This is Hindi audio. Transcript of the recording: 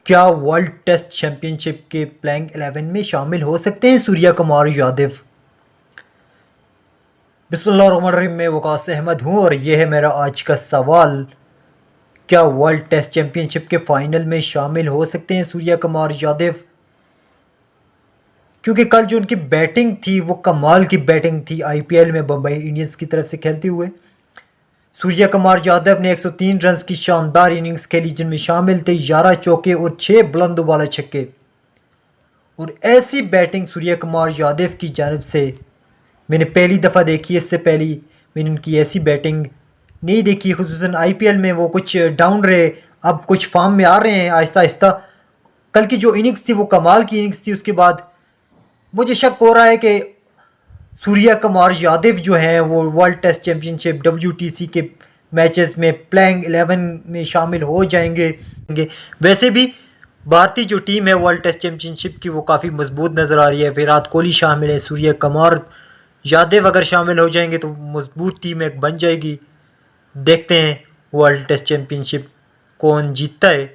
क्या वर्ल्ड टेस्ट चैंपियनशिप के प्लेइंग 11 में शामिल हो सकते हैं सूर्या कुमार यादव? बिस्मिल्लाहिर्रहमानिर्रहीम। मैं वकास अहमद हूँ और ये है मेरा आज का सवाल। क्या वर्ल्ड टेस्ट चैंपियनशिप के फाइनल में शामिल हो सकते हैं सूर्या कुमार यादव? क्योंकि कल जो उनकी बैटिंग थी वो कमाल की बैटिंग थी। आईपीएल में बम्बई इंडियंस की तरफ से खेलते हुए सूर्या कुमार यादव ने 103 रन की शानदार इनिंग्स खेली, जिनमें शामिल थे 11 चौके और 6 बुलंद वाले छक्के। और ऐसी बैटिंग सूर्या कुमार यादव की जानब से मैंने पहली दफ़ा देखी। इससे पहले मैंने उनकी ऐसी बैटिंग नहीं देखी। खुसूसन आईपीएल में वो कुछ डाउन रहे, अब कुछ फॉर्म में आ रहे हैं आहिस्ता आहिस्ता। कल की जो इनिंग्स थी वो कमाल की इनिंग्स थी। उसके बाद मुझे शक हो रहा है कि सूर्या कुमार यादव जो हैं वो वर्ल्ड टेस्ट चैम्पियनशिप WTC के मैचेस में प्लेइंग 11 में शामिल हो जाएंगे। वैसे भी भारतीय जो टीम है वर्ल्ड टेस्ट चैम्पियनशिप की वो काफ़ी मजबूत नज़र आ रही है। विराट कोहली शामिल है, सूर्या कुमार यादव अगर शामिल हो जाएंगे तो मजबूत टीम एक बन जाएगी। देखते हैं वर्ल्ड टेस्ट चैम्पियनशिप कौन जीतता है।